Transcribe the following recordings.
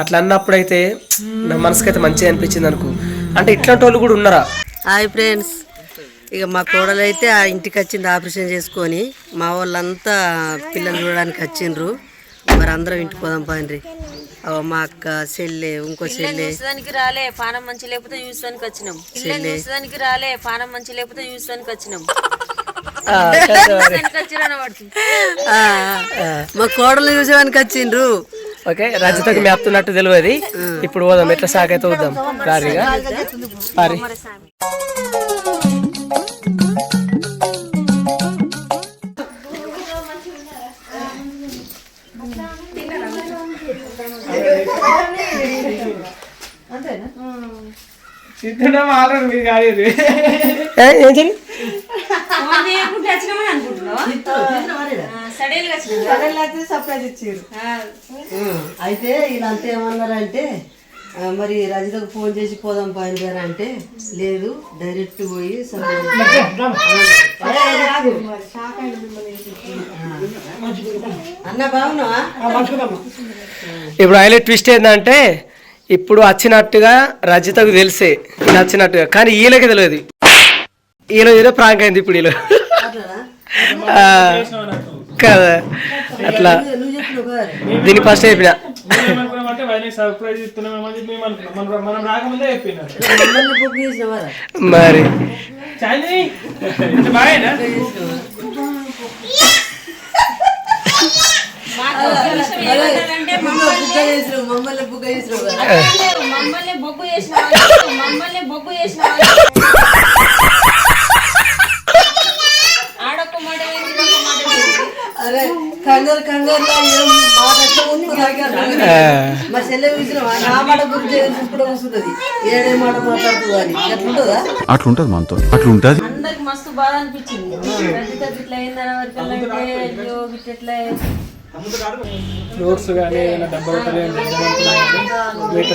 అట్లా అన్నప్పుడైతే నా మనసుకైతే మంచిగా అనిపించింది అనుకో. అంటే ఇట్లాంటి వాళ్ళు కూడా ఉన్నారా? హాయ్ ఫ్రెండ్స్, ఇక మా కోడలు అయితే ఆ ఇంటికి వచ్చింది ఆపరేషన్ చేసుకొని. మా వాళ్ళంతా పిల్లలు చూడడానికి వచ్చిండ్రు. మరి అందరం ఇంటికి పోదాం పోయినరి. మా అక్క చెల్లె ఇంకో చెల్లె చూసడానికి రాలే, పానం మంచి లేకపోతే చూసడానికి వచ్చినాం. చెల్లె చూసడానికి రాలే, పానం మంచి లేకపోతే చూసడానికి వచ్చినాం. మా కోడలు చూసేవానికి వచ్చిండ్రు. ఓకే, రజతకు మేపుతున్నట్టు తెలియదు. ఇప్పుడు పోదాం, ఎట్లా సాగైతే వద్దాం. రారిగా పారి అయితే వీళ్ళంతా ఏమన్నారంటే, మరి రజితకు ఫోన్ చేసి పోదాం పోయిన అంటే, లేదు డైరెక్ట్ పోయి అన్న బాగున్నావా. ఇప్పుడు హైలైట్ ట్విస్ట్ ఏంటంటే, ఇప్పుడు వచ్చినట్టుగా రజితకు తెలిసే నచ్చినట్టుగా, కానీ ఈయనకే తెలియదు. ఈయన ఏదో ప్రాంక్ అయింది ఇప్పుడు వీళ్ళు కదా. అట్లా దీన్ని ఫస్ట్ చెప్పిన మరి అరే కంగారు కంగారు మా చెల్లె చూసిన నా మాట గురించి కూడా వస్తుంది. ఏడే మాట మాట్లాడుతుంది అని ఎట్లుంటుందా? అట్లుంటది మనతో, అట్లుంటది. అందరికి మస్తు బాధ అనిపించింది. ఇట్లా అయిందని వరకు ఇట్లా ఫ్రూట్స్ కానీ ఏదైనా డబ్బా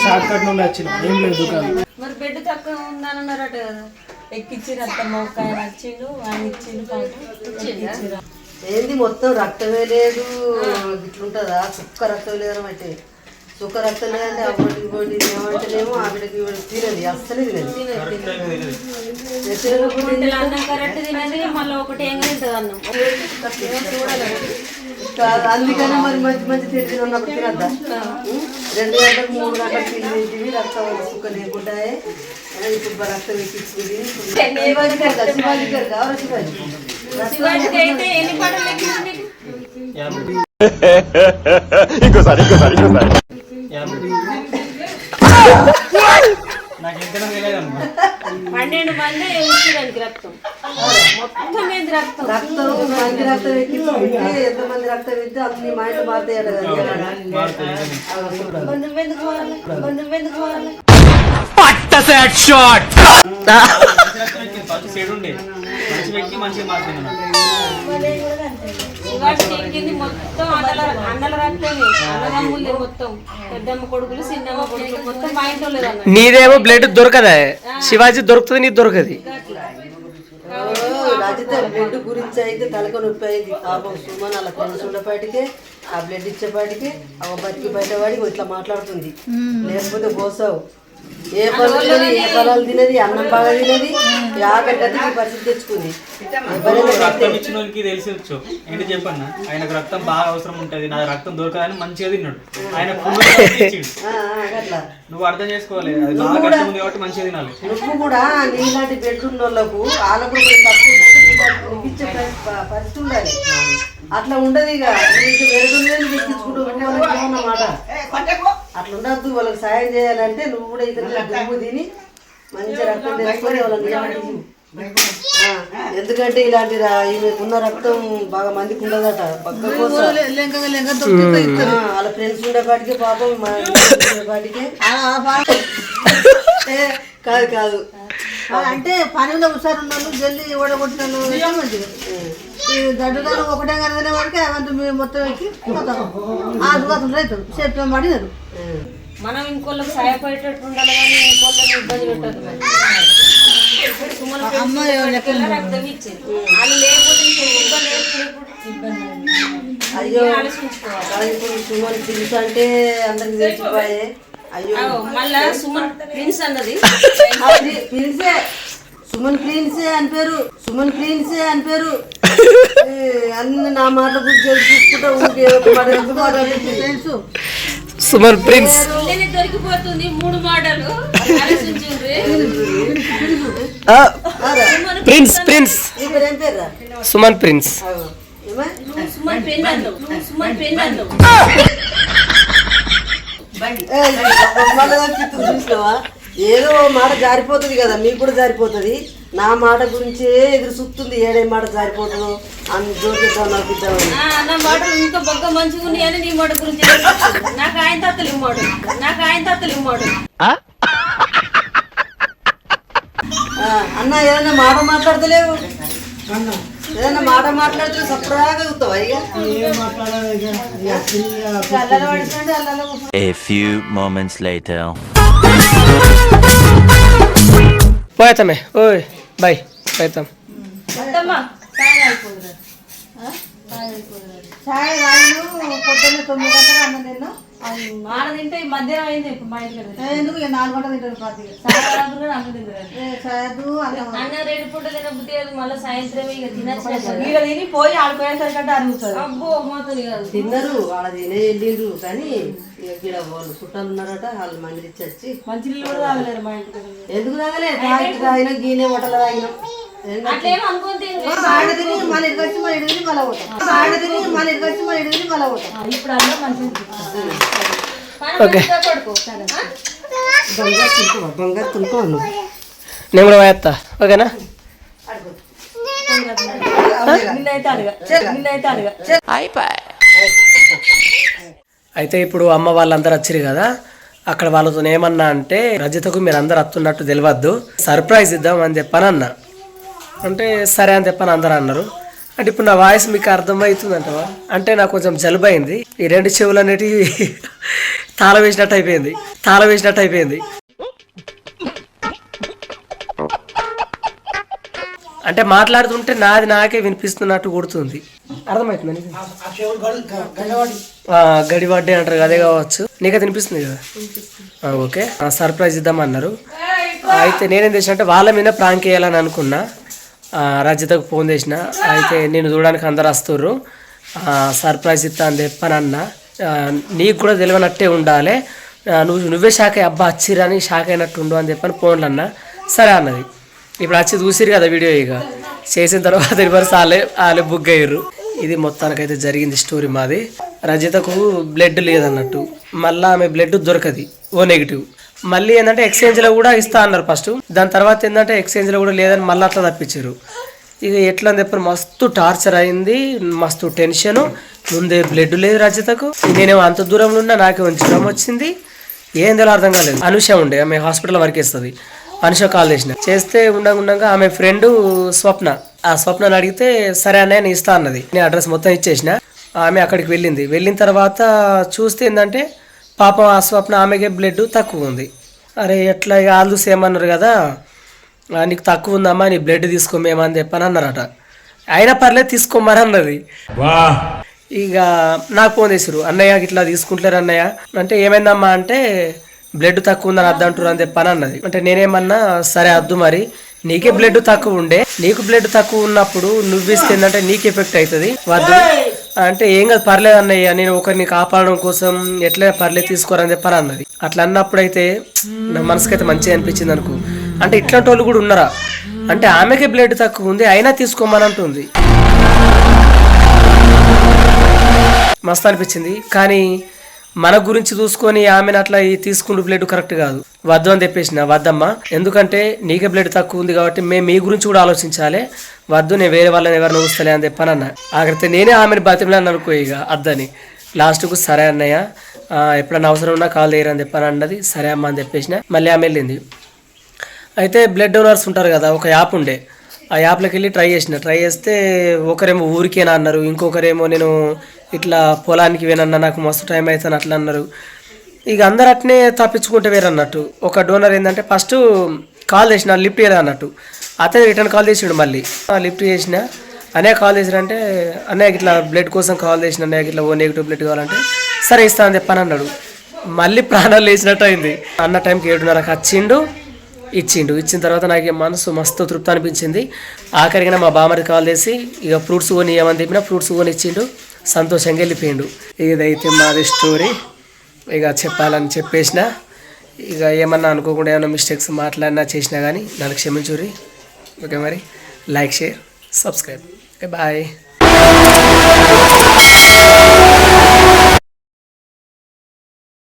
షార్ట్ కట్ నుండి వచ్చింది. ఏం లేదు దుకాణం. మరి బెడ్ తక్కువ ఉందన్నారట కదా, ఎక్కిచ్చిరు. అత్తమ్మ ఒక ఆయన వచ్చిండు, ఆయన ఇచ్చిండు. ఏంది మొత్తం రక్తమే లేదు, ఇట్లుంటుందా? సుక్క రక్తం లేదనం అయితే సుక్క రక్తం లేదంటే అప్పటికి పోటీ ఏమంటేనేమో ఆవిడకి తినది, అస్సలు తినది. అందుకనే మరి మంచి మంచి తిరిగి ఉన్నప్పుడు తినద్దా? 2 గంటలకు 3 గంటలకు తిరిగి రక్తం సుక్క లేకుండా ఇప్పుడు రక్తం ఎక్కించుకుంది. శివాజీ గారు కావాలి. శివాజీ ఇంకోసారి 12 మంది ఇచ్చేదానికి రక్తం మొత్తం ఏంది రక్తం మంది రక్తం ఎక్కించుకుంటే ఎంతమంది రక్తం ఇస్తే అన్ని మైండ్ మారుతాయి కదా. నీదేమో బ్లడ్ దొరకదా, శివాజీ దొరుకుతుంది, నీది దొరకది. రజిత బ్లడ్ గురించి అయితే తలక నొప్పి అయింది పాపం. సుమన్ అలా ఫ్రెండ్స్ ఉండేపాటికే ఆ బ్లడ్ ఇచ్చేపాటికే బతికి బయటవాడికి ఇట్లా మాట్లాడుతుంది. లేకపోతే పోసావు ఏ పొలాలు తినది, అన్నం బాగా తినది, ఆకలికి పరిస్థితి తెచ్చుకుంది. రక్తం ఇచ్చిన వాళ్ళకి తెలిసి ఏంటి చెప్పన్నా, ఆయనకు రక్తం బాగా అవసరం ఉంటది, నా రక్తం దొరకదని మంచిగా తిన్నాడు ఆయన. నువ్వు అర్థం చేసుకోవాలి, అది బాగా కష్టం ఉంది కాబట్టి మంచిగా తినాలి. నువ్వు కూడా నీలాంటి బెడ్ ఉన్న వాళ్ళకు వాళ్ళకు తక్కువ ఇచ్చే పరిస్థితి ఉండాలి. అట్లా ఉండదు. ఇక ఎక్కించుకుంటున్నమాట అట్లా ఉండద్దు. వాళ్ళకి సాయం చేయాలంటే నువ్వు కూడా ఇతర దుమ్ము తిని మంచి రక్తం తెచ్చుకొని వాళ్ళని. ఎందుకంటే ఇలాంటి ఈమెకున్న రక్తం బాగా మందికి ఉండదట. పక్క కోసం వాళ్ళ ఫ్రెండ్స్ ఉండేపాటికే పాపం ఉండేపాటికే కాదు అంటే పనిలో హుషారు ఉన్నాను, జల్దీ ఓడగొట్టినాను. దడ్డుగా ఒకటే కనుక వాడికి అవంతా మొత్తం ఎక్కి రైతు సేపు పడినారు. మనం ఇంకోళ్ళకి సహాయపడేటట్టు ఉండాలి కానీ ఇంకోళ్ళని ఇబ్బంది పెట్టదు. రక్తం ఇచ్చింది వాళ్ళు లేకపోతే ఇప్పుడు సుమన్ ప్రిన్స్ అంటే అందరికి తెలిసిపోయే. అయ్యో మళ్ళా సుమన్ ప్రిన్స్ అన్నది ప్రిన్సే, సుమన్ ప్రిన్సే అని పేరు, సుమన్ ప్రిన్సే అని పేరు. అన్ని నా మాట గురించి చూసుకుంటా తెలుసు. సుమన్ ప్రిన్స్ దొరికిపోతుంది 3 మాటలు ప్రిన్స్ ప్రిన్స్ ఈ పేరు ఏం పేరు? సుమన్ ప్రిన్స్. సుమన్ పెన్ అన్నావు, సుమన్ పెన్ అన్నావు. చూసినావా? ఏదో మాట జారిపోతుంది కదా, మీకు కూడా జారిపోతుంది. నా మాట గురించే ఎదురు చూస్తుంది, ఏడే మాట జారిపోతుందో అని జోకిద్దాం నాకు ఇద్దామని. నా మాటలు ఇంకా బొగ్గ మంచిగా ఉన్నాయని నీ మాట గురించి నాకు ఆయన తాతలు ఇమ్మాడు, నాకు ఆయన తాతలు ఇమ్మాడు. అన్న ఏదైనా మాట మాట్లాడతలేవు, ఏదైనా మాట మాట్లాడితే సపరాగా అవుతావా? A few moments later. పోయేతామే. ఓయ్ బాయ్, పోయేతాం. మాట తింటే మధ్యాహ్నం అయింది. ఇప్పుడు మా ఇంట్లో ఎందుకు 4 గంటలు తింటారు అన్న 2 పూటలు తిన బుద్ధి కాదు. మళ్ళీ సాయంత్రం ఇక తినచ్చు తిని పోయి ఆడుకోయేసరికంటే అరుగుతుంది. అబ్బో మాతోని కాదు. తిన్నారు వాళ్ళ తినే వెళ్ళిండ్రు, కానీ ఇక్కడ వాళ్ళు చుట్టాలు ఉన్నారట, వాళ్ళు మంది ఇచ్చి మంచి నీళ్ళు కూడా తాగలేరు మా ఇంటికి. ఎందుకు తాగలే? తాగిన గీనే హోటల్ తాగినాం. అట్లేమో అనుకోని ఆడదిని మన ఇక్కడికి వచ్చి మన ఇడిని మళ్ళీ పోతాం, ఆడదిని మన ఇక్కడికి వచ్చి మన ఇడిని మళ్ళీ పోతాం. ఇప్పుడు అన్న మంచిగా ఓకే, బంగారు తుంకో నేను కూడా పోయేస్తా. ఓకేనా? అయితే ఇప్పుడు అమ్మ వాళ్ళందరూ వచ్చారు కదా, అక్కడ వాళ్ళతో ఏమన్నా అంటే రజితకు మీరు అందరు వస్తున్నట్టు తెలియద్దు, సర్ప్రైజ్ ఇద్దాం అని చెప్పని అన్నా. అంటే సరే అని చెప్పని అందరు అన్నారు. అంటే ఇప్పుడు నా వాయిస్ మీకు అర్థమవుతుందంటవా? అంటే నాకు కొంచెం జలుబు అయింది, ఈ 2 చెవులు అనేటివి తాళం వేసినట్టు అయిపోయింది. అంటే మాట్లాడుతుంటే నాది నాకే వినిపిస్తున్నట్టు కొడుతుంది. అర్థమవుతుంది? గడిబడ్డే అంటారు, అదే కావచ్చు. నీకే వినిపిస్తుంది కదా? ఓకే, సర్ప్రైజ్ ఇద్దామన్నారు. అయితే నేనేం చేసిన అంటే వాళ్ళ మీద ప్రాంక్ వేయాలని అనుకున్నా. రజితకు ఫోన్ చేసిన, అయితే నేను చూడడానికి అందరు వస్తుర్రు, సర్ప్రైజ్ ఇస్తా అని చెప్పని అన్నా. నీకు కూడా తెలియనట్టే ఉండాలి, నువ్వే షాక్ అయ్యి అబ్బా వచ్చిరని షాక్ అయినట్టు ఉండు అని చెప్పని ఫోన్లు అన్నా. సరే అన్నది. ఇప్పుడు వచ్చి చూసిరు కదా వీడియో, ఇక చేసిన తర్వాత రివర్స్ వాళ్ళే బుక్ అయ్యారు. ఇది మొత్తానికైతే జరిగింది స్టోరీ మాది. రజితకు బ్లడ్ లేదన్నట్టు, మళ్ళీ ఆమె బ్లడ్ దొరకది, ఓ నెగిటివ్. మళ్ళీ ఏంటంటే ఎక్స్చేంజ్లో కూడా ఇస్తా అన్నారు ఫస్ట్. దాని తర్వాత ఏంటంటే ఎక్స్చేంజ్లో కూడా లేదని మళ్ళీ అట్లా తప్పించారు. ఇక ఎట్లా అని చెప్పి మస్తు టార్చర్ అయింది, మస్తు టెన్షన్. ముందే బ్లడ్ లేదు రజితకు, నేనేమో అంత దూరంలో ఉన్నా, నాకేమో జ్వరం వచ్చింది, ఏం తెలియదు అర్థం కాలేదు. అనుష ఉండే, ఆమె హాస్పిటల్ వర్క్ చేస్తుంది. అనుష కాల్ చేస్తే ఉండగా ఆమె ఫ్రెండ్ స్వప్న, ఆ స్వప్నని అడిగితే సరే అన్నయ్య నేను ఇస్తా అన్నది. నేను అడ్రస్ మొత్తం ఇచ్చేసిన. ఆమె అక్కడికి వెళ్ళిన తర్వాత చూస్తే ఏంటంటే పాపం ఆ స్వప్న ఆమెకే బ్లడ్ తక్కువ ఉంది. అరే ఎట్లా, ఇక వాళ్ళు ఏమన్నారు కదా, నీకు తక్కువ ఉందమ్మా, నీ బ్లడ్ తీసుకోమేమని చెప్పని అన్నారట. అయినా పర్లేదు తీసుకోమని అన్నది. ఇక నాకు ఫోన్ చేసారు, అన్నయ్య ఇట్లా తీసుకుంటారు అన్నయ్య అంటే. ఏమైందమ్మా అంటే బ్లడ్ తక్కువ ఉందని అద్దంటారు అని చెప్పని అన్నది. అంటే నేనేమన్నా సరే అద్దు, మరి నీకే బ్లడ్ తక్కువ ఉండే, నీకు బ్లడ్ తక్కువ ఉన్నప్పుడు నువ్వు ఇస్తే ఏంటంటే నీకు ఎఫెక్ట్ అవుతుంది, వద్దు అంటే ఏం కాదు పర్లేదు అన్నయ్య, నేను ఒకరిని కాపాడడం కోసం ఎట్లా పర్లేదు తీసుకోరని చెప్పని అన్నది. అట్లా అన్నప్పుడు అయితే నా మనసుకైతే మంచిగా అనిపించింది అనుకో. అంటే ఇట్లాంటి వాళ్ళు కూడా ఉన్నారా, అంటే ఆమెకే బ్లడ్ తక్కువ ఉంది అయినా తీసుకోమని అంటుంది. మస్తు అనిపించింది. కానీ మన గురించి చూసుకొని ఆమెను అట్లా తీసుకుంటూ బ్లడ్ కరెక్ట్ కాదు, వద్దు అని చెప్పేసిన. వద్దమ్మా, ఎందుకంటే నీకే బ్లడ్ తక్కువ ఉంది కాబట్టి మేము మీ గురించి కూడా ఆలోచించాలి, వద్దు నేను వేరే వాళ్ళని ఎవరిని ఊస్తలే అని చెప్పని అన్న. ఆఖరితే నేనే ఆమెను బతిమలాని అనుకో, ఇక అద్దని. లాస్ట్కు సరే అన్నయ్య ఎప్పుడన్నా అవసరం ఉన్నా కాల్ చేయరని చెప్పని అన్నది. సరే అమ్మ అని చెప్పేసిన. మళ్ళీ ఆమె వెళ్ళింది. అయితే బ్లడ్ డోనర్స్ ఉంటారు కదా, ఒక యాప్ ఉండే, ఆ యాప్లోకి వెళ్ళి ట్రై చేస్తే ఒకరేమో ఊరికేనా అన్నారు, ఇంకొకరేమో నేను ఇట్లా పొలానికి వేనన్నా నాకు మస్తు టైం అవుతాను అట్లా అన్నారు. ఇక అందరు అట్నే తప్పించుకుంటే వేరన్నట్టు. ఒక డోనర్ ఏంటంటే ఫస్ట్ కాల్ చేసిన, లిఫ్ట్ చేయలేదు అన్నట్టు. అతను రిటర్న్ కాల్ చేసిండు, మళ్ళీ లిఫ్ట్ చేసిన. అన్నయ్య కాల్ చేసినంటే అన్నయ్యకి ఇట్లా బ్లడ్ కోసం కాల్ చేసిన అన్నయ్యకి ఇట్లా ఓ నెగిటివ్ బ్లడ్ కావాలంటే సరే ఇస్తాను చెప్పని అన్నాడు. మళ్ళీ ప్రాణాలు లేచినట్టు అయింది. అన్న టైంకి 7:30కి ఇచ్చిన తర్వాత నాకు మనసు మస్తు తృప్తి అనిపించింది. ఆఖరిగా మా బామ్మకి కాల్ చేసి ఇక ఫ్రూట్స్ కొని ఇవ్వమని చెప్పిన ఫ్రూట్స్ కొని ఇచ్చిండు. సంతోషంగా వెళ్ళిపోయిండు. ఇదైతే మాది స్టోరీ. ఇక చెప్పాలని చెప్పేసిన. ఇక ఏమన్నా అనుకోకుండా ఏమైనా మిస్టేక్స్ మాట్లాడినా చేసినా కానీ నన్ను క్షమించుర్రి. ఓకే, మరి like, share, subscribe. Okay, bye.